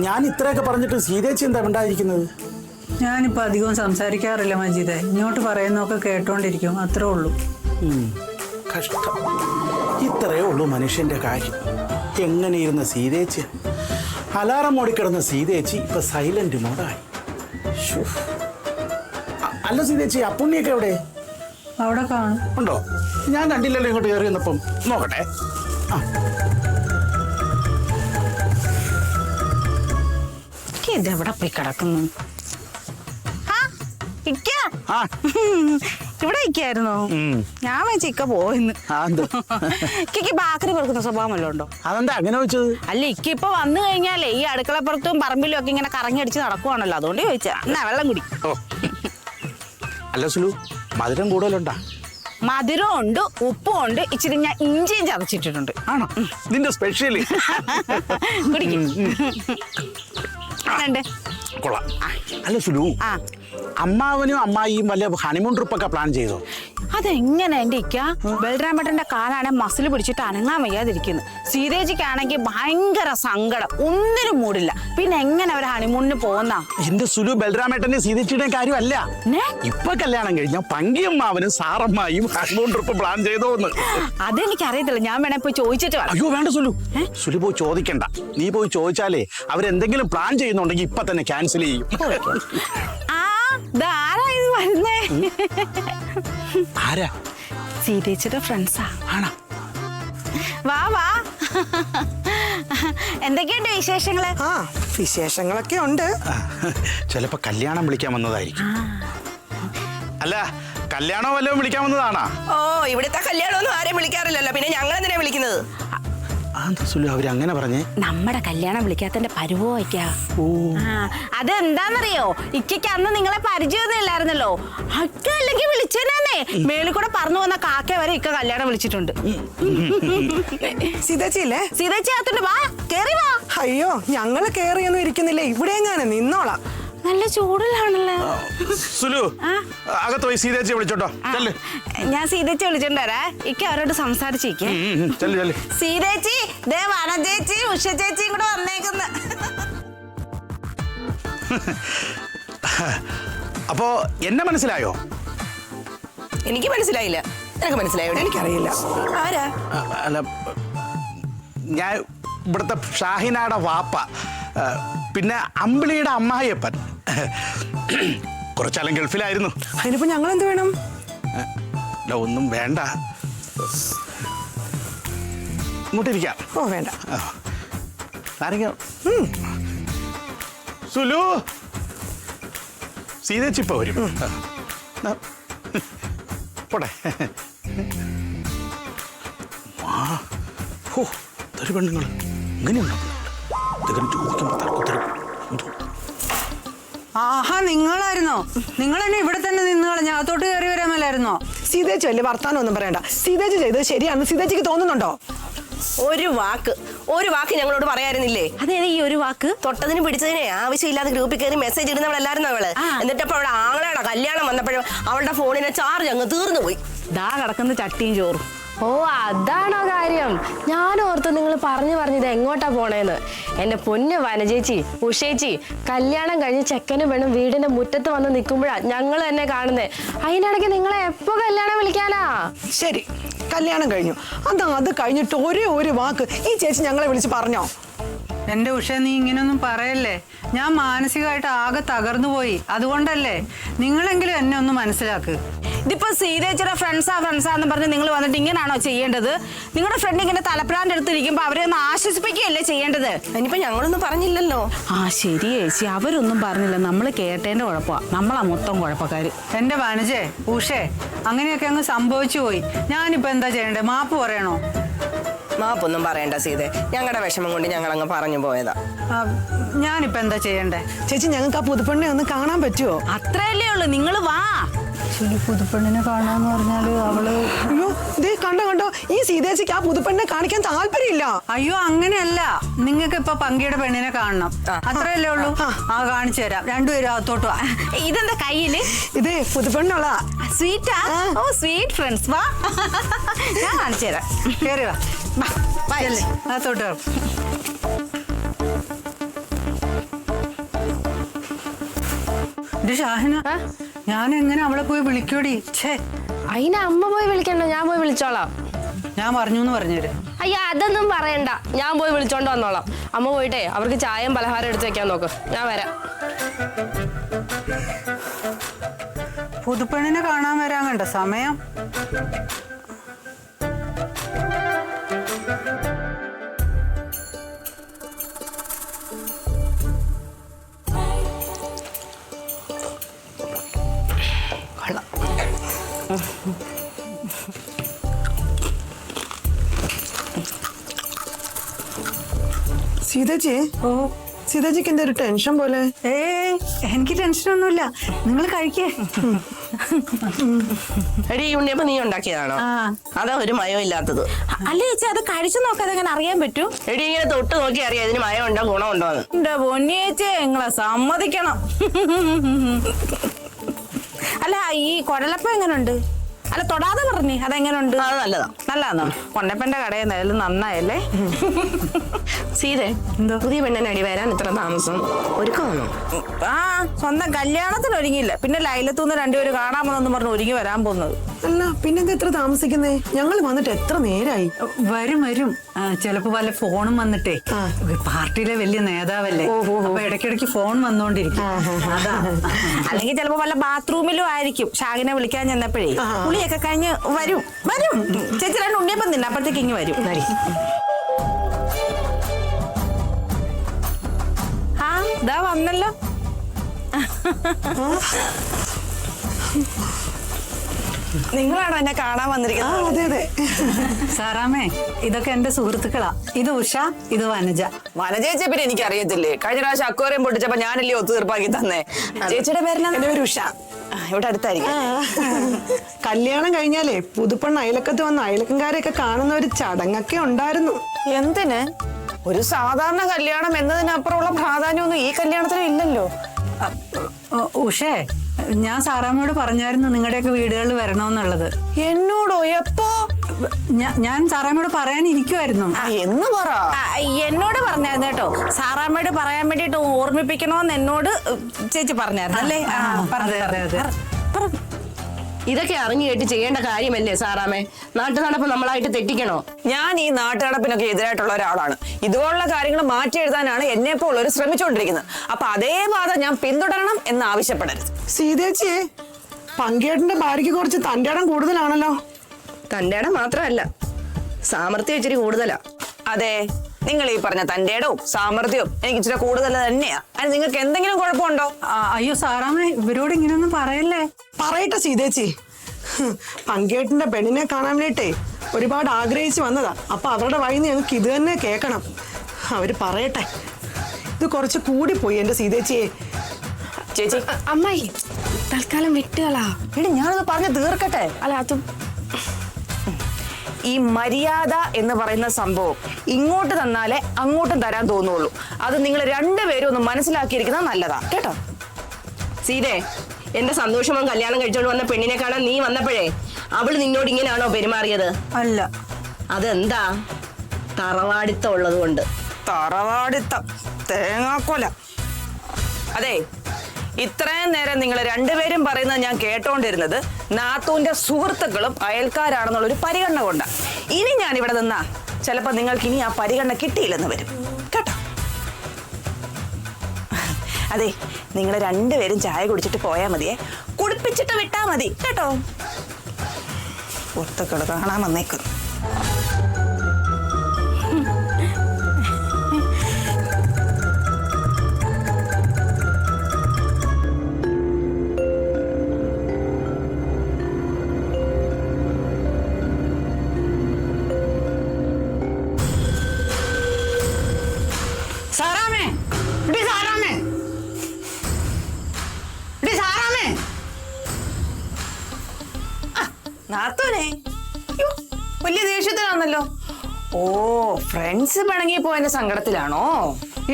ഞാൻ ഇത്രയൊക്കെ പറഞ്ഞിട്ട് സീതേച്ചി എന്താ ഉണ്ടായിരിക്കുന്നത്? ഞാനിപ്പോൾ അധികവും സംസാരിക്കാറില്ല മജീദേ. ഇങ്ങോട്ട് പറയുന്നതൊക്കെ കേട്ടോണ്ടിരിക്കും, അത്രേ ഉള്ളൂ. കഷ്ടം. ഇത്രയേ ഉള്ളൂ മനുഷ്യന്റെ കാര്യം. എങ്ങനെ ഇരുന്ന സീതേച്ചി, അലാറം ഓടിക്കിടന്ന സീതേച്ചി ഇപ്പൊ സൈലന്റ് മോഡായി. അല്ല സീതേച്ചി, അപ്പുണ്ണിയൊക്കെ എവിടെ? അവിടെ കാണും. ഉണ്ടോ? ഞാൻ കണ്ടില്ലല്ലോ ഇങ്ങോട്ട് കയറി വന്നപ്പം. നോക്കട്ടെ. ഇതെവിടെ പോയി കിടക്കുന്നു? ഇവിടെ ഇരിക്കായിരുന്നോ? ഞാൻ വെച്ചിക്ക പോയിന്ന്. ഇക്കയ്ക്ക് ബാക്കറി കൊടുക്കുന്ന സ്വഭാവം വല്ലതും ഉണ്ടോ? അതെന്താ അങ്ങനെ വെച്ചത്? അല്ല, ഇക്ക ഇപ്പൊ വന്നു കഴിഞ്ഞാലേ ഈ അടുക്കളപ്പുറത്തും പറമ്പിലും ഒക്കെ ഇങ്ങനെ കറങ്ങി അടിച്ച് നടക്കുവാണല്ലോ, അതുകൊണ്ട് ചോദിച്ചാ. എന്നാ വെള്ളം കുടി. അല്ല സുലു, മധുരം കൂടുതലുണ്ടാ? മധുരം ഉണ്ട്, ഉപ്പും ഉണ്ട്, ഇച്ചിരി ഞാൻ ഇഞ്ചിയും ചതച്ചിട്ടിട്ടുണ്ട്. ആണോ? ഇതിന്റെ സ്പെഷ്യല് കുടിക്കും. കൊള്ളാം. അല്ല സുലു, അമ്മാവനും അമ്മായിയും വല്ല ഹണിമൂൺ ട്രിപ്പൊക്കെ പ്ലാൻ ചെയ്തോ? അതെങ്ങനെ എന്റെ ഇക്ക? ബൽറാമേട്ടന്റെ കാലാണ് മസിൽ പിടിച്ചിട്ട് അനങ്ങാൻ വയ്യാതിരിക്കുന്നു. സീതേജിക്കാണെങ്കിൽ ഭയങ്കര സങ്കടം, ഒന്നിനും മൂടില്ല. പിന്നെ എങ്ങനെ അവർ ഹണിമൂണിന് പോകുന്ന? എന്റെ സുലു, ബൽറാമേട്ടന്റെ സീതേച്ചിയുടെ കാര്യമല്ല. ഇപ്പൊ കല്യാണം കഴിഞ്ഞ പങ്കിയമ്മാവനും സാറമ്മായും ഹണിമൂൺ ട്രിപ്പ് പ്ലാൻ ചെയ്തോന്ന്. അതെനിക്ക് അറിയത്തില്ല, ഞാൻ വേണേ പോയി ചോദിച്ചിട്ട് വരാം. അയ്യോ വേണ്ട സുലു, സുലു പോയി ചോദിക്കണ്ട. നീ പോയി ചോദിച്ചാലേ അവരെന്തെങ്കിലും പ്ലാൻ ചെയ്യുന്നുണ്ടെങ്കിൽ ഇപ്പൊ തന്നെ ക്യാൻസൽ ചെയ്യും. ആരാ? സീതേച്ചിയുടെ ഫ്രണ്ട്സാ. ആണോ? വാ വാ. എന്തൊക്കെയുണ്ട് വിശേഷങ്ങള്? വിശേഷങ്ങളൊക്കെ ഉണ്ട്. ചിലപ്പോ കല്യാണം വിളിക്കാൻ വന്നതായിരിക്കും. അല്ല, കല്യാണം വല്ലതും വിളിക്കാൻ വന്നതാണോ? ഓ, ഇവിടുത്തെ കല്യാണമൊന്നും ആരെയും വിളിക്കാറില്ലല്ലോ, പിന്നെ ഞങ്ങൾ എന്തിനാ വിളിക്കുന്നത്? അവരങ്ങനെ പറഞ്ഞേ? നമ്മുടെ കല്യാണം വിളിക്കാത്തന്റെ പരുവോയ്ക്കാ. അതെന്താന്നറിയോ, ഇക്കയ്ക്ക് അന്ന് നിങ്ങളെ പരിചയമൊന്നും ഇല്ലായിരുന്നല്ലോ. അക്ക അല്ലെങ്കിൽ വിളിച്ചേനെ. മേളിൽ കൂടെ പറന്നു വന്ന കാക്ക വരെ ഇക്ക കല്യാണം വിളിച്ചിട്ടുണ്ട്. സീതേച്ചിയില്ലേ? സീതേച്ചി അകത്തുണ്ട്, വാ കേറി വാ. അയ്യോ, ഞങ്ങള് കേറിയൊന്നും ഇരിക്കുന്നില്ല, ഇവിടെ എങ്ങനെ നിന്നോളാം. നല്ല ചൂടിലാണല്ലോ. സുലു, അകത്ത് പോയി സീതേച്ചിയെ വിളിച്ചോട്ടോ. ഞാൻ സീതേച്ചി വിളിച്ചോണ്ടരാ. ഇക്ക അവരോട് സംസാരിച്ചിരിക്കേ. സീതേച്ചി, ദേ വനജേച്ചി ഉഷ ചേച്ചിയും കൂടെ വന്നേക്കുന്നു. അപ്പോ എന്നെ മനസ്സിലായോ? എനിക്ക് മനസ്സിലായില്ല. നിനക്ക് മനസ്സിലായോ? എനിക്കറിയില്ല. ആരാ? അല്ല, ഞാൻ ഇവിടുത്തെ ഷാഹിനയുടെ വാപ്പ, പിന്നെ അമ്പിളിയുടെ അമ്മായിയപ്പൻ. കുറച്ചാലും ഗൾഫിലായിരുന്നു. അതിനിപ്പോ ഞങ്ങൾ എന്ത് വേണം? ഒന്നും വേണ്ട, ഇങ്ങോട്ടിരിക്കാം. ഓ വേണ്ട. സുലു, സീതേച്ചിപ്പ വരും. പോട്ടെ. പെണ്ണുങ്ങൾ ഇങ്ങനെയുണ്ടോ? ആഹാ, നിങ്ങളായിരുന്നോ? നിങ്ങൾ എന്നെ ഇവിടെ തന്നെ നിന്ന് കളഞ്ഞ അകത്തോട്ട് കയറി വരാമല്ലായിരുന്നോ? സീതേച്ചി വലിയ വർത്താനം ഒന്നും പറയണ്ട. സീതേച്ചി ചെയ്തത് ശരിയാണെന്ന് സീതേച്ചിക്ക് തോന്നുന്നുണ്ടോ? ഒരു വാക്ക് ഞങ്ങളോട് പറയായിരുന്നില്ലേ? അതേതാ ഈ ഒരു വാക്ക്? തൊട്ടതിനും പിടിച്ചതിനെ ആവശ്യമില്ലാതെ ഗ്രൂപ്പിൽ കയറി മെസ്സേജ് ഇടുന്നവളല്ലായിരുന്നു അവള്. എന്നിട്ടപ്പോ അവളുടെ ആങ്ങളയുടെ കല്യാണം വന്നപ്പോഴും അവളുടെ ഫോണിനെ ചാർജ് അങ്ങ് തീർന്നു പോയി. ദാ കിടക്കുന്ന ചട്ടിയും ചോറും. ഓ, അതാണോ കാര്യം? ഞാൻ ഓർത്ത് നിങ്ങൾ പറഞ്ഞത് എങ്ങോട്ടാ പോണേന്ന്. എന്റെ പൊന്നു വനജേച്ചി, ഉഷേച്ചി, കല്യാണം കഴിഞ്ഞ് ചെക്കനും പെണ്ണും വീടിന്റെ മുറ്റത്ത് വന്ന് നിൽക്കുമ്പോഴാ ഞങ്ങൾ തന്നെ കാണുന്നേ. അതിനിടയ്ക്ക് നിങ്ങളെ എപ്പോ കല്യാണം വിളിക്കാനാ? ശരി, കല്യാണം കഴിഞ്ഞു. അത് കഴിഞ്ഞിട്ട് ഒരു വാക്ക് ഈ ചേച്ചി ഞങ്ങളെ വിളിച്ച് പറഞ്ഞോ? എന്റെ ഉഷ, നീ ഇങ്ങനൊന്നും പറയല്ലേ. ഞാൻ മാനസികമായിട്ട് ആകെ തകർന്നു പോയി. അതുകൊണ്ടല്ലേ. നിങ്ങളെങ്കിലും എന്നെ ഒന്ന് മനസ്സിലാക്ക്. ഇതിപ്പോ സീതേച്ചിയുടെ ഫ്രണ്ട്സാന്ന് പറഞ്ഞ് നിങ്ങൾ വന്നിട്ട് ഇങ്ങനാണോ ചെയ്യേണ്ടത്? നിങ്ങളുടെ ഫ്രണ്ട് ഇങ്ങനെ തലപ്രാൻ്റെ അടുത്തിരിക്കുമ്പോ അവരെ ഒന്ന് ആശ്വസിപ്പിക്കുകയല്ലേ ചെയ്യേണ്ടത്? ഇനിയിപ്പോ ഞങ്ങളൊന്നും പറഞ്ഞില്ലല്ലോ. ശരി ചേച്ചി, അവരൊന്നും പറഞ്ഞില്ല. നമ്മൾ കേട്ടേന്റെ കുഴപ്പമാ, നമ്മളാ മൊത്തം കുഴപ്പക്കാര്. എന്റെ വനജേ, ഉഷേ, അങ്ങനെയൊക്കെ അങ്ങ് സംഭവിച്ചു പോയി. ഞാനിപ്പോ എന്താ ചെയ്യണ്ടേ? മാപ്പ് പറയണോ? മാപ്പൊന്നും പറയണ്ട സീതേ, ഞങ്ങളുടെ വിഷമം കൊണ്ട് ഞങ്ങൾ അങ്ങ് പറഞ്ഞു പോയതാ. ഞാനിപ്പോ എന്താ ചെയ്യണ്ടേ? ചേച്ചി, ഞങ്ങൾക്ക് ആ പുതുപ്പെണ്ണെ ഒന്ന് കാണാൻ പറ്റുമോ? അത്രയല്ലേ ഉള്ളു, നിങ്ങൾ വാ. പുതുപ്പെണ്ണിനെ കാണാന്ന് പറഞ്ഞാല് അവള് അയ്യോ ദേ കണ്ടോ ഈ സീതേച്ചിക്ക് ആ പുതുപ്പെണ്ണിനെ കാണിക്കാൻ താല്പര്യമില്ല. അയ്യോ അങ്ങനെയല്ല, നിങ്ങൾക്ക് ഇപ്പൊ പങ്കിയുടെ പെണ്ണിനെ കാണണം, അത്രയല്ലേ ഉള്ളൂ. കാണിച്ചു തരാം, രണ്ടുപേരും അകത്തോട്ട് വാ. ഇതെന്താ കയ്യില്? ഇതേ പുതുപ്പെണ്ണുള്ള സ്വീറ്റാ? ഓ സ്വീറ്റ് ഫ്രണ്ട്സ്, വാ ഞാൻ കാണിച്ചു തരാം. കേറി വാ, അകത്തോട്ട്. ഇത് ഷാഹിന, ഞാൻ എങ്ങനെ അവളെ പോയി വിളിക്കോടി? ഛേ, അതിനെ അമ്മ പോയി വിളിക്കണ്ട, ഞാൻ പോയി വിളിച്ചോളാം. ഞാൻ പറഞ്ഞു എന്ന് പറഞ്ഞുതരാം. അയ്യോ അതൊന്നും പറയണ്ട, ഞാൻ പോയി വിളിച്ചോണ്ട് വന്നോളാം. അമ്മ പോയിട്ടേ അവർക്ക് ചായയും പലഹാരം എടുത്ത് വെക്കാൻ നോക്ക്, ഞാൻ വരാം. പുതുപ്പെണ്ണിനെ കാണാൻ വരാൻ കണ്ട സമയം. സീതേച്ചി, സീതേച്ചിക്ക് എന്താ ഒരു ടെൻഷൻ പോലെ? എനിക്ക് ടെൻഷനൊന്നുമില്ല, നിങ്ങൾ കഴിക്കേ. എടി ഉണ്ണിയപ്പം നീ ഉണ്ടാക്കിയതാണോ? അതാ ഒരു മയം ഇല്ലാത്തത്. അല്ല ചേച്ചി, അത് കഴിച്ചു നോക്കാതെ എങ്ങനെ അറിയാൻ പറ്റും? എടി ഇങ്ങനെ തൊട്ട് നോക്കി അറിയാം ഇതിന് മയം ഉണ്ടോ ഗുണമുണ്ടോ എന്ന്. എന്റെ പൊന്നിയേച്ചി, നിങ്ങളെ സമ്മതിക്കണം. അല്ല, ഈ കുഴലപ്പം എങ്ങനെയുണ്ട്? അല്ല, തൊടാതെ പറഞ്ഞേ, അതെങ്ങനെയുണ്ട്? അത് നല്ലതാ. നല്ലതാണോ? കൊണ്ടപ്പന്റെ കടയിൽ നിന്നായാലും നന്നായല്ലേ? സീതേ, എന്തോ പുതിയ പെണ്ണിനടി വരാൻ ഇത്ര താമസം? ഒരുക്കമാണോ? ആ, സ്വന്തം കല്യാണത്തിന് ഒരുങ്ങിയില്ല, പിന്നെ ലൈലത്തൂന്ന് രണ്ടുപേര് കാണാമെന്നൊന്നും പറഞ്ഞ് ഒരുങ്ങി വരാൻ പോകുന്നത്. അല്ല, പിന്നെന്താ ഇത്ര താമസിക്കുന്നേ? ഞങ്ങൾ വന്നിട്ട് എത്ര നേരായി? വരും വരും. ചിലപ്പോ വല്ല ഫോണും വന്നിട്ടേ, പാർട്ടിയിലെ വലിയ നേതാവല്ലേ, അപ്പൊ ഇടയ്ക്കിടയ്ക്ക് ഫോൺ വന്നോണ്ടിരിക്കും. അതാ. അല്ലെങ്കിൽ ചിലപ്പോ വല്ല ബാത്റൂമിലും ആയിരിക്കും. ഷാഹിനെ വിളിക്കാൻ ചെന്നപ്പോഴേ പുളിയൊക്കെ കഴിഞ്ഞ് വരും. ചേച്ചി രണ്ട് ഉണ്ണിയപ്പം തിന്നെ, അപ്പഴത്തേക്ക് ഇങ്ങ് വരും. ആ, ഇതാ വന്നല്ലോ. നിങ്ങളാണോ എന്നെ കാണാൻ വന്നിരിക്കുന്നത്? അതെ അതെ. സാറാമേ, ഇതൊക്കെ എന്റെ സുഹൃത്തുക്കളാ. ഇത് ഉഷ, ഇത് വനജ. വനജേച്ചിയെ പിന്നെ എനിക്ക് അറിയത്തില്ലേ? കഴിഞ്ഞ പ്രാവശ്യം അക്വേറിയം പൊട്ടിച്ചപ്പോ ഞാനല്ലേ ഒത്തുതീർപ്പാക്കി തന്നെ. ചേച്ചിയുടെ പേരെന്നാ? എന്റെ പേര് ഉഷ. ഇവിടെ അടുത്തായിരിക്കും. കല്യാണം കഴിഞ്ഞാലേ പുതുപ്പെണ്ണ അയലക്കത്ത് വന്ന് അയലക്കംകാരെയൊക്കെ കാണുന്ന ഒരു ചടങ്ങൊക്കെ ഉണ്ടായിരുന്നു. എന്തിന്? ഒരു സാധാരണ കല്യാണം എന്നതിനപ്പുറമുള്ള പ്രാധാന്യമൊന്നും ഈ കല്യാണത്തിന് ഇല്ലല്ലോ. ഉഷേ, ഞാൻ സാറാമ്മയോട് പറഞ്ഞായിരുന്നു നിങ്ങളുടെയൊക്കെ വീടുകളിൽ വരണമെന്നുള്ളത്. എന്നോടോ? എപ്പോ? ഞാൻ സാറാമ്മയോട് പറയാനിരിക്കുമായിരുന്നു. എന്ന് പറ. എന്നോട് പറഞ്ഞായിരുന്നു കേട്ടോ. സാറാമ്മയോട് പറയാൻ വേണ്ടിട്ട് ഓർമ്മിപ്പിക്കണോന്ന് എന്നോട് ചേച്ചി പറഞ്ഞായിരുന്നു അല്ലേ? അതെ അതെ അതെ. ഇതൊക്കെ അറിഞ്ഞു കേട്ട് ചെയ്യേണ്ട കാര്യമല്ലേ സാറാമേ? നാട്ടു നടപ്പ് നമ്മളായിട്ട് തെറ്റിക്കണോ? ഞാൻ ഈ നാട്ടുനടപ്പിനൊക്കെ എതിരായിട്ടുള്ള ഒരാളാണ്. ഇതുപോലുള്ള കാര്യങ്ങൾ മാറ്റി എഴുതാനാണ് എന്നെ പോലുള്ളവർ ശ്രമിച്ചുകൊണ്ടിരിക്കുന്നത്. അപ്പൊ അതേ പാത ഞാൻ പിന്തുടരണം എന്ന് ആവശ്യപ്പെടരുത്. സീതേച്ചിയെ, പങ്കേട്ടന്റെ ഭാര്യയ്ക്ക് കുറച്ച് തന്റെ ഇടം കൂടുതലാണല്ലോ. തന്റെ ഇടം മാത്രമല്ല, സാമർത്ഥ്യം ഇച്ചിരി കൂടുതലാ. അതെ, നിങ്ങൾ ഈ പറഞ്ഞ തന്റെ ഇടവും സാമർത്ഥ്യവും എനിക്ക് ഇച്ചിരി കൂടുതൽ തന്നെയാ. അതിന് നിങ്ങൾക്ക് എന്തെങ്കിലും കുഴപ്പമുണ്ടോ? അയ്യോ സാറാമ്മ, ഇവരോട് ഇങ്ങനെയൊന്നും പറയല്ലേ. പറയട്ടെ സീതേച്ചി, പങ്കേട്ടന്റെ പെണ്ണിനെ കാണാൻ വേണ്ടിട്ടേ ഒരുപാട് ആഗ്രഹിച്ചു വന്നതാ. അപ്പൊ അവരുടെ വായിന്ന് ഞങ്ങൾക്ക് ഇത് തന്നെ കേൾക്കണം. അവര് പറയട്ടെ. ഇത് കുറച്ച് കൂടിപ്പോയി എന്റെ സീതേച്ചിയെ. ചേച്ചി, അമ്മായി തൽക്കാലം വിട്ടുകളാ. എടി ഞാനത് പറഞ്ഞ് തീർക്കട്ടെ. അല്ല അതും ഈ മര്യാദ എന്ന് പറയുന്ന സംഭവം ഇങ്ങോട്ട് തന്നാലേ അങ്ങോട്ടും തരാൻ തോന്നുള്ളൂ. അത് നിങ്ങൾ രണ്ടുപേരും ഒന്ന് മനസ്സിലാക്കിയിരിക്കുന്നത് നല്ലതാ കേട്ടോ. സീതേ, എന്റെ സന്തോഷമോ കല്യാണം കഴിച്ചോണ്ട് വന്ന പെണ്ണിനെ കാണാൻ നീ വന്നപ്പോഴേ അവള് നിന്നോട് ഇങ്ങനെയാണോ പെരുമാറിയത്? അല്ല. അതെന്താ? തറവാടിത്തം ഉള്ളത് കൊണ്ട്. തറവാടിത്തം, തേങ്ങാക്കൊല. അതെ, ഇത്രയും നേരം നിങ്ങൾ രണ്ടുപേരും പറയുന്നത് ഞാൻ കേട്ടോണ്ടിരുന്നത് നാത്തൂന്റെ സുഹൃത്തുക്കളും അയൽക്കാരാണെന്നുള്ളൊരു പരിഗണന കൊണ്ടാണ്. ഇനി ഞാൻ ഇവിടെ നിന്നാ ചിലപ്പോ നിങ്ങൾക്ക് ഇനി ആ പരിഗണന കിട്ടിയില്ലെന്ന് വരും കേട്ടോ. അതെ, നിങ്ങൾ രണ്ടുപേരും ചായ കുടിച്ചിട്ട് പോയാൽ മതിയേ. കുടിപ്പിച്ചിട്ട് വിട്ടാ മതി കേട്ടോ. സുഹൃത്തുക്കൾ കാണാൻ വന്നേക്കുന്നു. സാറാമേ, ഇടി സാറാമേ, ഇടി സാറാമേ. നാത്തൂനെ, വലിയ ദേഷ്യത്തിലാണല്ലോ. ഓ, ഫ്രണ്ട്സ് പിണങ്ങി പോയതിന്റെ സങ്കടത്തിലാണോ?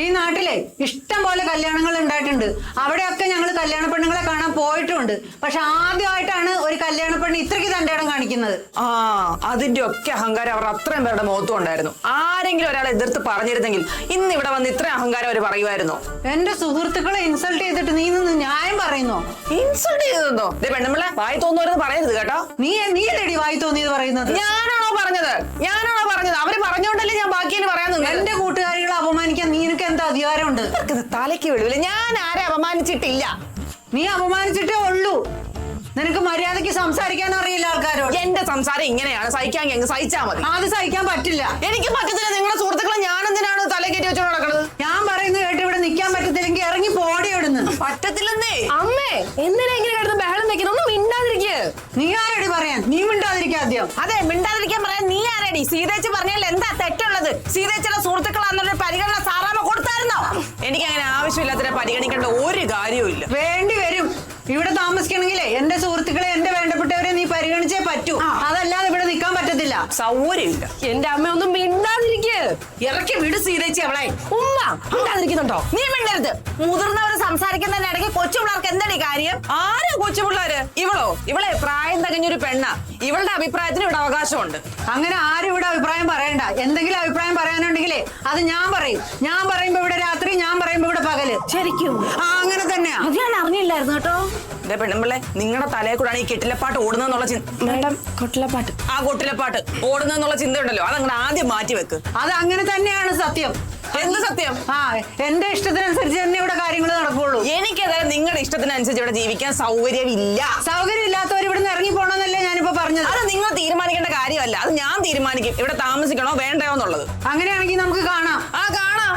ഈ നാട്ടിലെ ഇഷ്ടം പോലെ കല്യാണങ്ങൾ ഉണ്ടായിട്ടുണ്ട്. അവിടെയൊക്കെ ഞങ്ങൾ കല്യാണ പെണ്ണുങ്ങളെ കാണാൻ പോയിട്ടുണ്ട്. പക്ഷെ ആദ്യമായിട്ടാണ് ഒരു കല്യാണ പെണ്ണ് ഇത്രയ്ക്ക് തന്റെ ഇടം കാണിക്കുന്നത്. ആ അതിന്റെ ഒക്കെ അഹങ്കാരം അവർ അത്രയും പേരുടെ മുഖത്തും ഉണ്ടായിരുന്നു. ആരെങ്കിലും ഒരാളെ എതിർത്ത് പറഞ്ഞിരുന്നെങ്കിൽ ഇന്ന് ഇവിടെ വന്ന് ഇത്രയും അഹങ്കാരം അവർ പറയുമായിരുന്നോ? എന്റെ സുഹൃത്തുക്കളെ ഇൻസൾട്ട് ചെയ്തിട്ട് നീ നിന്ന് ന്യായം പറയുന്നോ? ഇൻസൾട്ട് ചെയ്തോ? പെണ്ണുമ്പളെ വായി തോന്നുവരുന്ന് പറയരുത് കേട്ടോ. നീയല്ലേടി വായി തോന്നിയത് പറയുന്നത്? ഞാനാണോ പറഞ്ഞത്? അവര് പറഞ്ഞോണ്ടല്ലേ ഞാൻ ബാക്കിയിൽ പറയാൻ നിന്നത്. എന്റെ കൂട്ടുകാരികളെ അപമാനിക്കാൻ നിനക്ക് എന്താ അധികാരമുണ്ട്? തലയ്ക്ക് വിടുവില്ല. ഞാൻ ആരെ അപമാനിച്ചിട്ടില്ല. നീ അപമാനിച്ചിട്ടേ ഉള്ളൂ. നിനക്ക് മര്യാദയ്ക്ക് സംസാരിക്കാൻ അറിയില്ല ആൾക്കാരോട്. എന്റെ സംസാരം ഇങ്ങനെയാണ്. സഹിക്കാൻ സഹിച്ചാ മതി. അത് സഹിക്കാൻ പറ്റില്ല. എനിക്ക് പറ്റത്തില്ല. നിങ്ങളുടെ സുഹൃത്തുക്കളെ ഞാൻ എന്തിനാണ് തലകേറ്റി വെച്ചോണ്ട് നടക്കുന്നത്? ഞാൻ പറയുന്നത് കേട്ട് ഇവിടെ നിൽക്കാൻ പറ്റത്തില്ലെങ്കിൽ ഇറങ്ങി പോടി ഇവിടുന്ന്. പറ്റത്തില്ലെന്നേ. അമ്മേ എന്തിനാ ഇങ്ങനെ കിടന്ന് ബഹളം വെക്കുന്നത്? ഒന്നും മിണ്ടാതിരിക്കുക. നീ ആരടി പറയാൻ? നീ മിണ്ടാതിരിക്കുക ആദ്യം. അതെ, മിണ്ടാതിരിക്കാൻ പറയാൻ നീ ആരടി? സീതേച്ചി പറഞ്ഞാൽ എന്താ തെറ്റുള്ളത്? സീതേച്ചിയുടെ സുഹൃത്തുക്കളാന്നൊരു പരിഗണന സാറാമ്മ കൊടുത്തായിരുന്നോ? എനിക്ക് അങ്ങനെ ആവശ്യമില്ലാത്ത പരിഗണിക്കേണ്ട ഒരു കാര്യവും ഇല്ല. വേണ്ടി വരും. ഇവിടെ താമസിക്കണമെങ്കിലേ എന്റെ സുഹൃത്തുക്കളെ, എന്റെ വേണ്ടപ്പെട്ടവരെ നീ പരിഗണിച്ചേ പറ്റൂ. അതല്ലാതെ ഇവിടെ നിൽക്കാൻ പറ്റത്തില്ല. സൗകര്യമില്ല. എന്റെ അമ്മ ഒന്നും മിണ്ടാതിരിക്കുക. ഇറക്കി വിട് സീതേച്ചി അവളെ. ഉമ്മ മിണ്ടാതിരിക്കുന്നുണ്ടോ? നീ മിണ്ടരുത്. മുതിർന്നവർ സംസാരിക്കുന്നതിനിടയ്ക്ക് കൊച്ചു പിള്ളേർക്ക് എന്താണ് കാര്യം? ആരാ കൊച്ചു പിള്ളേര്? ഇവളെ പ്രായം തികഞ്ഞൊരു പെണ്ണ. ഇവളുടെ അഭിപ്രായത്തിന് ഇവിടെ അവകാശമുണ്ട്. അങ്ങനെ ആരും ഇവിടെ അഭിപ്രായം പറയണ്ട. എന്തെങ്കിലും അഭിപ്രായം പറയാനുണ്ടെങ്കിലേ അത് ഞാൻ പറയും. ഞാൻ പറയുമ്പോ ഇവിടെ രാത്രി, ഞാൻ പറയുമ്പോ ഇവിടെ പകല്. ശരിക്കും അങ്ങനെ തന്നെയാ. അത് ഞാൻ അറിഞ്ഞില്ലായിരുന്നു കേട്ടോ. പെണ്ണുമ്പിള്ളെ, നിങ്ങളുടെ തലയെ കൂടാണ് ഈ കെട്ടിലപ്പാട്ട് ഓടുന്നുള്ള ചിന്ത. മേഡം കൊട്ടിലപ്പാട്ട്. ആ കൊട്ടിലപ്പാട്ട് ഓടുന്നുള്ള ചിന്ത ഉണ്ടല്ലോ, അതങ്ങനെ ആദ്യം മാറ്റി വെക്ക്. അത് അങ്ങനെ തന്നെയാണ് സത്യം. എന്ത് സത്യം? എന്റെ ഇഷ്ടത്തിനനുസരിച്ച് തന്നെ ഇവിടെ കാര്യങ്ങൾ നടക്കുള്ളൂ. എനിക്കതായത് നിങ്ങളുടെ ഇഷ്ടത്തിനനുസരിച്ച് ഇവിടെ ജീവിക്കാൻ സൗകര്യമില്ല. സൗകര്യം ഇല്ലാത്തവർ ഇവിടുന്ന് ഇറങ്ങി പോകണമെന്നല്ലേ ഞാനിപ്പോ പറഞ്ഞത്. അത് നിങ്ങൾ തീരുമാനിക്കേണ്ട കാര്യമല്ല. അത് ഞാൻ തീരുമാനിക്കും ഇവിടെ താമസിക്കണോ വേണ്ടയോ എന്നുള്ളത്. അങ്ങനെയാണെങ്കിൽ നമുക്ക് കാണാം. കാണാം.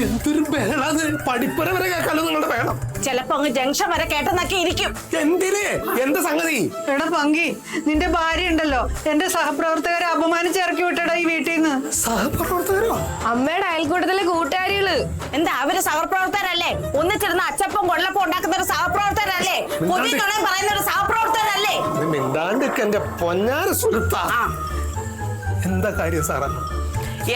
എന്തൊരു ബഹളാണ്! പഠിപ്പുര വരെ കേൾക്കാലോ നിങ്ങളുടെ ബഹളം. ചിലപ്പോ അങ്ങ് ജംഗ്ഷൻ വരെ കേട്ടെന്നൊക്കെ ഇരിക്കും. എന്തിന്? എന്താ സംഗതി? എടാ പങ്കി, നിന്റെ ഭാര്യ ഉണ്ടല്ലോ എന്റെ സഹപ്രവർത്തകരെ അപമാനിച്ചിറക്കി വിട്ടടാ ഈ വീട്ടിൽ നിന്ന്. സഹപ്രവർത്തകരോ? അമ്മയുടെ അയൽക്കൂട്ടത്തിലെ കൂട്ടുകാരികള്. എന്താ അവര് സഹപ്രവർത്തകരല്ലേ? ഒന്നിച്ചിരുന്ന് അച്ചപ്പം കൊള്ളപ്പം ഉണ്ടാക്കുന്ന ഒരു സഹപ്രവർത്തകരല്ലേ? പുതിയ നുണയും പറയുന്ന ഒരു സഹപ്രവർത്തകരല്ലേ? മിണ്ടാണ്ട് എന്റെ പൊന്നാര സുഹൃത്താ. എന്താ കാര്യം സാറാ?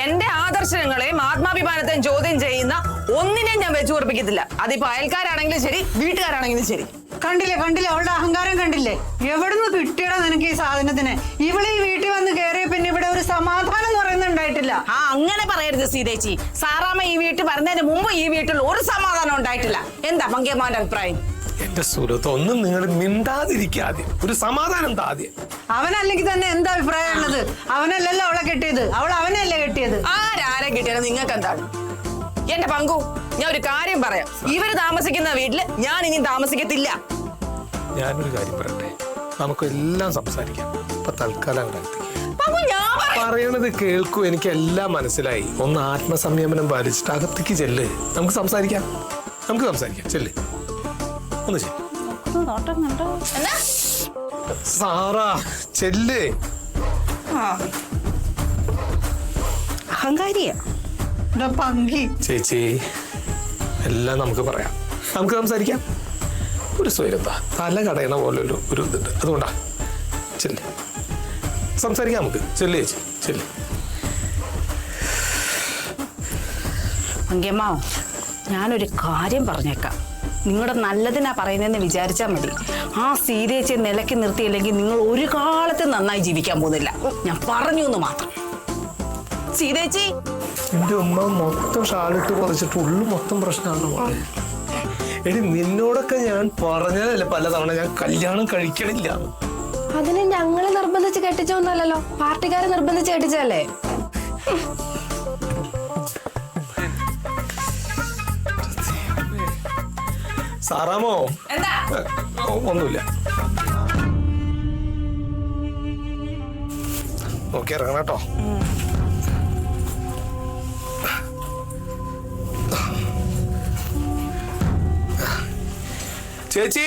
എന്റെ ആദർശങ്ങളെയും ആത്മാഭിമാനത്തെയും ചോദ്യം ചെയ്യുന്ന ഒന്നിനെയും ഞാൻ വെച്ചു ഉറപ്പിക്കത്തില്ല. അതിപ്പോ അയൽക്കാരാണെങ്കിലും ശരി, വീട്ടുകാരാണെങ്കിലും ശരി. കണ്ടില്ലേ അവളുടെ അഹങ്കാരം കണ്ടില്ലേ? എവിടുന്ന് കിട്ടിയടാ നിനക്ക് ഈ സാധനത്തിന്? ഇവിടെ ഈ വീട്ടിൽ വന്ന് കയറിയ പിന്നെ ഇവിടെ ഒരു സമാധാനം എന്ന് പറയുന്നുണ്ടായിട്ടില്ല. അങ്ങനെ പറയരുത് സീതേച്ചി. സാറാമ്മ ഈ വീട്ടിൽ വരുന്നതിന് മുമ്പ് ഈ വീട്ടിൽ ഒരു സമാധാനം ഉണ്ടായിട്ടില്ല. എന്താ പങ്കേമാന്റെ അഭിപ്രായം? എന്റെ സുഹൃത്ത്, ഒന്നും നിങ്ങൾ മിണ്ടാതിരിക്കാതെ ഒരു സമാധാനം താദ്യം. അവനല്ലെങ്കിൽ തന്നെ എന്താ അഭിപ്രായം ഉള്ളത്? അവനല്ലല്ലോ അവളെ കെട്ടിയത്, അവൾ അവനല്ലേ കെട്ടിയത്. ആരെ കിട്ടിയാലും നിങ്ങൾക്ക് എന്താണ്? എന്റെ പങ്കു, ഞാൻ ഒരു കാര്യം പറയാം. ഇവര് താമസിക്കുന്ന വീട്ടില് ഞാൻ ഇനി താമസിക്കത്തില്ല. ഞാനൊരു കാര്യം പറയട്ടെ, നമുക്കെല്ലാം സംസാരിക്കാം. ഇപ്പൊ തൽക്കാലം പറയണത് കേൾക്കൂ. എനിക്ക് എല്ലാം മനസ്സിലായി. ഒന്ന് ആത്മസംയമനം പാലിച്ചിട്ട് അകത്തേക്ക് ചെല്ല്. നമുക്ക് സംസാരിക്കാം. ചെല്ല്, ഒന്ന് ചെല്ല്. സാറാ ചെല്ല്. അഹങ്കാരിയാ പങ്കി. ചേച്ചി, എല്ലാം നമുക്ക് പറയാം, നമുക്ക് സംസാരിക്കാം. ഒരു സ്വൈരത തല കടയണ പോലെ ഒരു ഇതുണ്ട്. അതുകൊണ്ടാ ചെല്ല്, സംസാരിക്കാം നമുക്ക്. ചെല്ല് ചേച്ചി, ചെല്ല്. പങ്കിയമ്മാവോ, ഞാനൊരു കാര്യം പറഞ്ഞേക്കാം. നിങ്ങളുടെ നല്ലതിനാ പറയുന്നതെന്ന് വിചാരിച്ചാൽ മതി. ആ സീതേച്ചിയെ നിലയ്ക്ക് നിർത്തിയില്ലെങ്കിൽ നിങ്ങൾ ഒരു കാലത്ത് നന്നായി ജീവിക്കാൻ പോകുന്നില്ല. ഞാൻ പറഞ്ഞു എന്ന് മാത്രം. സീതേച്ചി, എന്റെ ഉമ്മ മൊത്തം ഷാളിട്ട് പറിച്ചിട്ട് ഉള്ളു മൊത്തം പ്രശ്നമാണ് പോലെ. എടി, നിന്നോടൊക്കെ ഞാൻ പറഞ്ഞതല്ലേ പലതവണ ഞാൻ കല്യാണം കഴിക്കണില്ല. അതിന് ഞങ്ങളെ നിർബന്ധിച്ച് കെട്ടിച്ചോന്നല്ലോ, പാർട്ടിക്കാരെ നിർബന്ധിച്ച് കെട്ടിച്ചല്ലേ. സാറാമോ? ഒന്നുമില്ല. നോക്കി ഇറങ്ങണം കേട്ടോ. ചേച്ചി,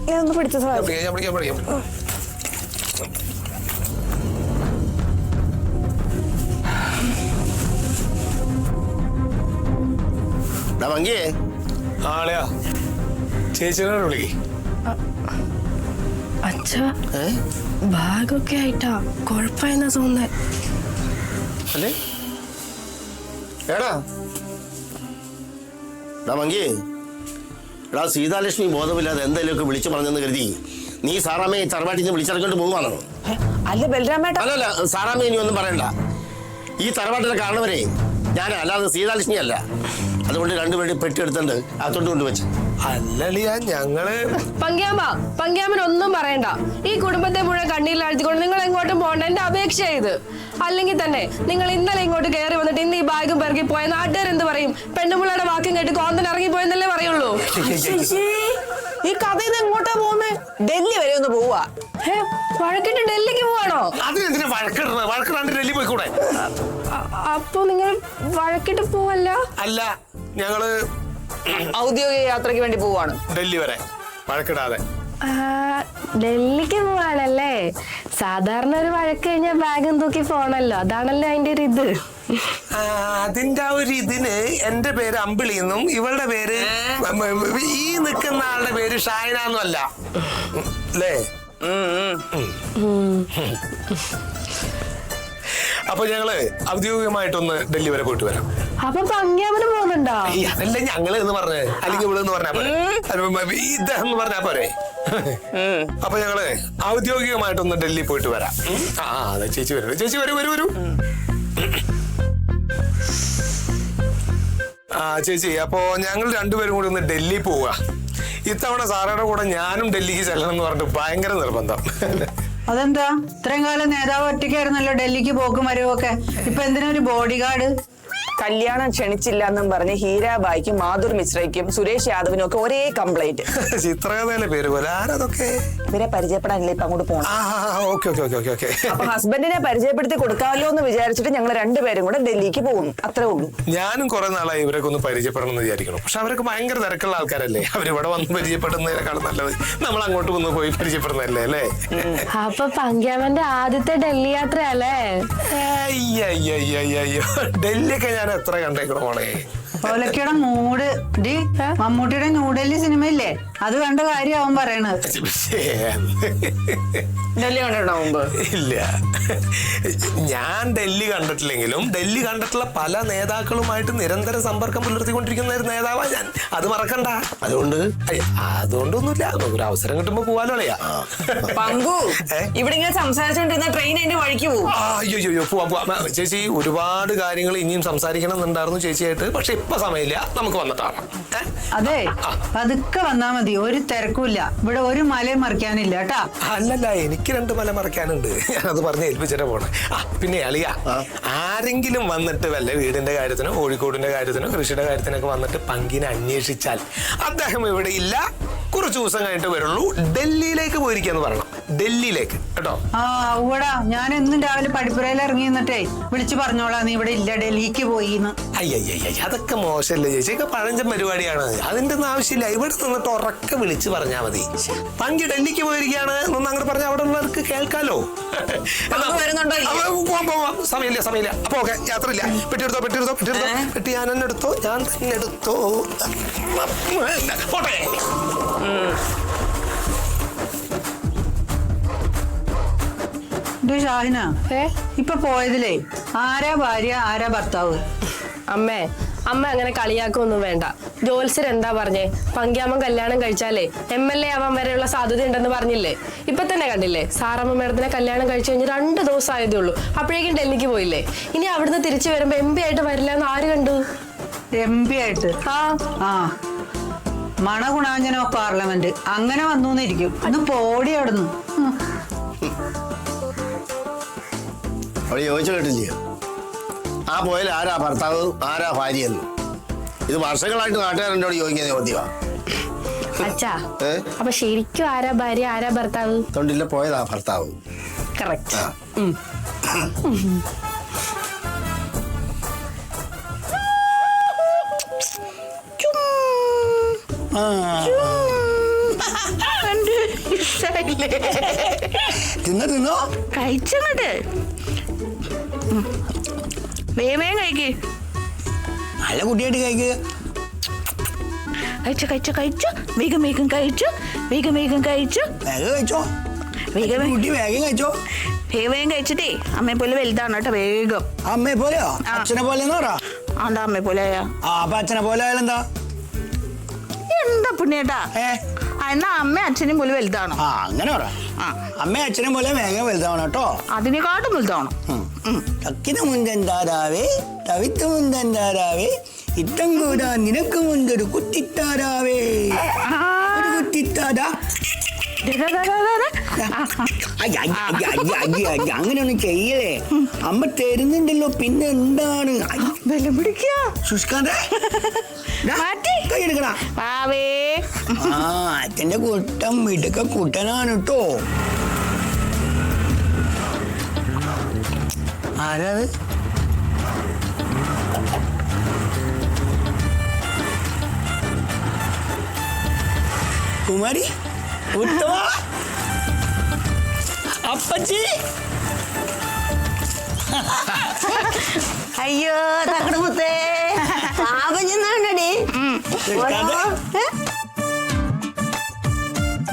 ഞാനൊന്ന് പിടിച്ച ഞാൻ പിടിക്കാം. ആളെയാ ചേച്ചിനോട് വിളിക്കേ. അച്ഛാ ബാഗൊക്കെ ആയിട്ടാ കുഴപ്പമെന്നാ തോന്നുന്നേ. അല്ലേ എടാ മങ്കി എടാ സീതാലക്ഷ്മി ബോധമില്ലാതെ എന്തെങ്കിലുമൊക്കെ വിളിച്ചു പറഞ്ഞെന്ന് കരുതി നീ സാറാമ്മയെ തറവാട്ടിൽ നിന്ന് വിളിച്ചിറക്കൊണ്ട് പോകുവാണോ? അല്ല ബലരാമേട്ട, അല്ലല്ല സാറാമ്മ ഇനി ഒന്നും പറയണ്ട. ഈ തറവാട്ടിലെ കാണുവരെ ഞാൻ അല്ലാതെ സീതാലക്ഷ്മി അല്ല. അതുകൊണ്ട് രണ്ടുപേരുടെ പെട്ടി എടുത്തുണ്ട് അത്തോട്ട് കൊണ്ടുവച്ച്. അല്ലളിയാ ഞങ്ങള് പങ്ക്യാമൻ ഒന്നും പറയണ്ട. ഈ കുടുംബത്തെ മുഴുവൻ കണ്ണീരിലാഴ്ത്തിക്കൊണ്ട് നിങ്ങൾ എങ്ങോട്ടും പോകണ്ട, എന്റെ അപേക്ഷ ഇത്. അല്ലെങ്കിൽ തന്നെ നിങ്ങൾ ഇന്നലെ ഇങ്ങോട്ട് കയറി വന്നിട്ട് ഇന്ന് ഈ ബാഗും പെറുക്കി പോയ നാട്ടുകാർ എന്ത് പറയും? പെണ്ണുപിള്ളയുടെ വാക്കും കേട്ട് കോന്തൻ ഇറങ്ങി പോയെന്നല്ലേ പറയുള്ളൂ. ഈ കഥ ഇത് എങ്ങോട്ടാ പോകുന്നേ? ഡൽഹി വരെ ഒന്ന് പോവാ. വഴക്കിട്ട് ഡൽഹിക്ക് പോവാണോ? അതിനെന്തിനാ വഴക്കിടുന്നത്? വഴക്കിടാണ്ട് ഡൽഹി പോയിക്കൂടെ? അപ്പൊ നിങ്ങൾ വഴക്കിട്ട് പോവല്ല? അല്ല, ഞങ്ങള് ഔദ്യോഗിക യാത്രയ്ക്ക് വേണ്ടി പോവാണ് ഡൽഹി വരെ. വഴക്കിടാതെ. ഡൽഹിക്ക് പോവാണല്ലേ? സാധാരണ ഒരു വഴക്ക് കഴിഞ്ഞാൽ ബാഗും തൂക്കി പോണല്ലോ, അതാണല്ലോ അതിന്റെ ഒരു ഇത്. അതിന്റെ ആ ഒരു ഇതിന് എന്റെ പേര് അമ്പിളി എന്നും ഇവളുടെ പേര് ഈ നിൽക്കുന്ന ആളുടെ പേര് ഷായന എന്നും അല്ല അല്ലേ? അപ്പൊ ഞങ്ങള് ഔദ്യോഗികമായിട്ടൊന്ന് ഡൽഹി വരെ പോയിട്ട് വരാം. അപ്പൊ പങ്ക്യാമന് പോകുന്നുണ്ടോ? അതല്ല ഞങ്ങള് എന്ന് പറഞ്ഞേ, അല്ലെങ്കിൽ ഇവിടെ എന്ന് പറഞ്ഞാ പോരെ, ഇദ്ദേഹം എന്ന് പറഞ്ഞാ പോരെ. അപ്പൊ ഞങ്ങള് ഔദ്യോഗികമായിട്ടൊന്ന് ഡൽഹി പോയിട്ട് വരാം. അതെ ചേച്ചി വരും, ചേച്ചി വരൂ വരൂ വരൂ. ചേച്ചി അപ്പോ ഞങ്ങൾ രണ്ടുപേരും കൂടി ഒന്ന് ഡൽഹി പോവുക. ഇത്തവണ സാറയുടെ കൂടെ ഞാനും ഡൽഹിക്ക് ചെല്ലണം എന്ന് പറഞ്ഞിട്ട് ഭയങ്കര നിർബന്ധം. അതെന്താ? ഇത്രയും കാലം നേതാവ് ഒറ്റയ്ക്കായിരുന്നല്ലോ ഡൽഹിക്ക് പോക്കും വരവൊക്കെ. ഇപ്പൊ എന്തിനാ ഒരു ബോഡി ഗാർഡ്? കല്യാണം ക്ഷണിച്ചില്ല എന്നും പറഞ്ഞ് ഹീരാബായിക്കും മാധുർ മിശ്രയ്ക്കും സുരേഷ് യാദവിനും ഒക്കെ ഒരേ കംപ്ലൈന്റ്. ചിത്രകഥയിലെ പേര് പോലെ ആരതൊക്കെ? ഇവരെ പരിചയപ്പെടാനല്ലേ ഇപ്പൊ അങ്ങോട്ട് പോകണം. അപ്പൊ ഹസ്ബൻഡിനെ പരിചയപ്പെടുത്തി കൊടുക്കാമല്ലോ എന്ന് വിചാരിച്ചിട്ട് ഞങ്ങൾ രണ്ടുപേരും കൂടെ ഡൽഹിക്ക് പോകുന്നു, അത്രേ ഉള്ളൂ. ഞാനും കുറെ നാളായി ഇവരൊക്കെ ഒന്ന് പരിചയപ്പെടണം എന്ന് വിചാരിക്കണം. പക്ഷെ അവരൊക്കെ ഭയങ്കര തിരക്കുള്ള ആൾക്കാരല്ലേ. അവരിവിടെ വന്ന് പരിചയപ്പെടുന്നതിനേക്കാളും നല്ലത് നമ്മൾ അങ്ങോട്ട് വന്ന് പോയി പരിചയപ്പെടുന്നതല്ലേ അല്ലേ? അപ്പൊ പങ്ക്യാമന്റെ ആദ്യത്തെ ഡൽഹി യാത്ര അല്ലേ? അയ്യോ ഡൽഹിയൊക്കെ ഞാൻ എത്ര കണ്ടേക്കണ മോളെ. ഓലക്കയുടെ മൂട് മമ്മൂട്ടിയുടെ ന്യൂഡൽഹി സിനിമയില്ലേ, അത് കണ്ട കാര്യമാവും പറയണത്. ഡൽഹി കണ്ടിട്ടുണ്ടോ മുമ്പ്? ഇല്ല, ഞാൻ ഡൽഹി കണ്ടിട്ടില്ലെങ്കിലും ഡൽഹി കണ്ടിട്ടുള്ള പല നേതാക്കളുമായിട്ട് നിരന്തര സമ്പർക്കം പുലർത്തിക്കൊണ്ടിരിക്കുന്ന ഒരു നേതാവാ ഞാൻ. അത് മറക്കണ്ട. അതുകൊണ്ടൊന്നുമില്ല, ഒരു അവസരം കിട്ടുമ്പോ പോവാലോളയാ. പങ്കു ഇവിടെ ഇങ്ങനെ സംസാരിച്ചോണ്ടിരുന്ന ട്രെയിൻ അതിന്റെ വഴിക്ക് പോകും. അയ്യോ പോവാം ചേച്ചി. ഒരുപാട് കാര്യങ്ങൾ ഇനിയും സംസാരിക്കണം എന്നുണ്ടായിരുന്നു ചേച്ചിയായിട്ട്. പക്ഷെ ഇപ്പൊ സമയമില്ല, നമുക്ക് വന്നിട്ടാണ്. അതെ, പതുക്കെ വന്നാ മതി, ഒരു തിരക്കുമില്ല. ഇവിടെ ഒരു മലയും മറിക്കാനില്ല കേട്ടാ. അല്ലല്ല, എനിക്ക് 2 മല മറക്കാനുണ്ട്. ഞാനത് പറഞ്ഞ് ഏൽപ്പിച്ചിട്ട് പോണേ. പിന്നെ അളിയ ആരെങ്കിലും വന്നിട്ട് വല്ല വീടിന്റെ കാര്യത്തിനോ കോഴിക്കോടിന്റെ കാര്യത്തിനോ കൃഷിയുടെ കാര്യത്തിനൊക്കെ വന്നിട്ട് പങ്കിനെ അന്വേഷിച്ചാൽ അദ്ദേഹം ഇവിടെ ഇല്ല, കുറച്ച് ദിവസം കഴിഞ്ഞിട്ട് വരുള്ളൂ, ഡൽഹിയിലേക്ക് പോയിരിക്കാന്ന് പറയണം. ഡൽഹിയിലേക്ക് കേട്ടോ. ഊടാ, ഞാൻ എന്നും രാവിലെ പടിപ്പുരയിൽ ഇറങ്ങി നിന്നിട്ടേ വിളിച്ചു പറഞ്ഞോളാം നീ ഇവിടെ ഇല്ല, ഡൽഹിക്ക് പോയിന്ന്. അയ്യയ്യ, അതൊക്കെ മോശമല്ലേ ചേച്ചി, ഒക്കെ പഴഞ്ചൻ പരിപാടിയാണ്. അതിന്റെ ഒന്നും ആവശ്യമില്ല. ഇവിടെ നിന്നിട്ട് ഉറക്കെ വിളിച്ച് പറഞ്ഞാൽ മതി, പങ്കി ഡൽഹിക്ക് പോയിരിക്കുകയാണ് എന്നൊന്നും അങ്ങനെ പറഞ്ഞാൽ അവിടെ ഉള്ളവർക്ക് കേൾക്കാലോ. സമയമില്ല. അപ്പൊ ഓക്കെ, യാത്രയില്ല. പെട്ടി ഞാൻ തന്നെ എടുത്തോ. പോട്ടെ. ഷാഹിന, ഇപ്പൊ പോയതിലേ ആരാ ഭാര്യ ആരാ ഭർത്താവ്? അമ്മ അങ്ങനെ കളിയാക്കൊന്നും വേണ്ട. ജോത്സ്യർ എന്താ പറഞ്ഞേ? പങ്ക്യാമൻ കല്യാണം കഴിച്ചാലേ MLA ആവാൻ വരെയുള്ള സാധ്യത ഉണ്ടെന്ന് പറഞ്ഞില്ലേ? ഇപ്പൊ തന്നെ കണ്ടില്ലേ, സാറമ്മ മേഡത്തിനെ കല്യാണം കഴിച്ചു കഴിഞ്ഞ് 2 ദിവസം ആയതേ ഉള്ളൂ, അപ്പോഴേക്കും ഡൽഹിക്ക് പോയില്ലേ. ഇനി അവിടുന്ന് തിരിച്ചു വരുമ്പോ MP ആയിട്ട് വരില്ല എന്ന് ആര് കണ്ടു? MP ആയിട്ട്? മണഗുണാഞ്ജനോ പാർലമെന്റ് അങ്ങനെ വന്നൂന്നിരിക്കും. ഒന്ന് പോടി അവിടുന്ന്. അവള് ചോദിച്ചു കേട്ടില്ലേ, ആ പോയാൽ ആരാ ഭർത്താവ് ആരാ ഭാര്യ എന്ന്? ഇത് വർഷങ്ങളായിട്ട് നാട്ടുകാരെന്നോട് ചോദിക്കുന്ന ചോദ്യമാ. അച്ഛാ, അപ്പൊ ശരിക്കും ആരാ ഭാര്യ ആരാ ഭർത്താവ്? തൊണ്ടില്ല പോയതാ ഭർത്താവ്. കറക്റ്റ്. തിന്നോ കഴിച്ചങ്ങോട്ട് വേഗം കഴിക്ക്. നല്ല കുട്ടിയായിട്ട് കഴിക്കുക. കഴിച്ചു വേഗം കഴിച്ചു. വേഗം കഴിച്ചോ. വേഗം കുട്ടി വേഗം കഴിച്ചോ. വേഗം കഴിച്ചിട്ടേ അമ്മയെ പോലെ വലുതാണ് കേട്ടോ വേഗം. അമ്മയെ പോലെയോ? അച്ഛനെ പോലെ എന്ന് പറ. ആണ്ടാ അമ്മയെ പോലെ ആയാ അപ്പൊ അച്ഛനെ പോലെ ആയാലെന്താ? എന്താ പുണ്യേട്ടാ? എന്നാ അമ്മ അച്ഛനും പോലെ വലുതാണോ? അങ്ങനെ പറ. അമ്മ അച്ഛനെ പോലെ വേഗം വലുതാവണം കേട്ടോ. അതിനെക്കാട്ടും വലുതാണോ? തക്കിന മുന്തന്താരാവേ തവിത്ത് മുന്തന്താരാവേ ഇത്തം കൂടാ നിനക്ക് മുന്തൊരു കുത്തിത്താരാവേ. ഒരു കുത്തിത്താരാ. അങ്ങനെയൊന്നും ചെയ്യലേ. അമ്മ തരുന്നുണ്ടല്ലോ, പിന്നെ എന്താണ് ബലം പിടിക്കുക. കൈയെടുക്കണ. അച്ഛന്റെ കുട്ടം മിടുക്ക കുട്ടനാണ് കേട്ടോ. ആരാത്? കുമാരി, ഉത്തമ, അപ്പച്ചി. അയ്യോ തക്കട മുത്തേ പാപം ചെന്നാണ്ടേ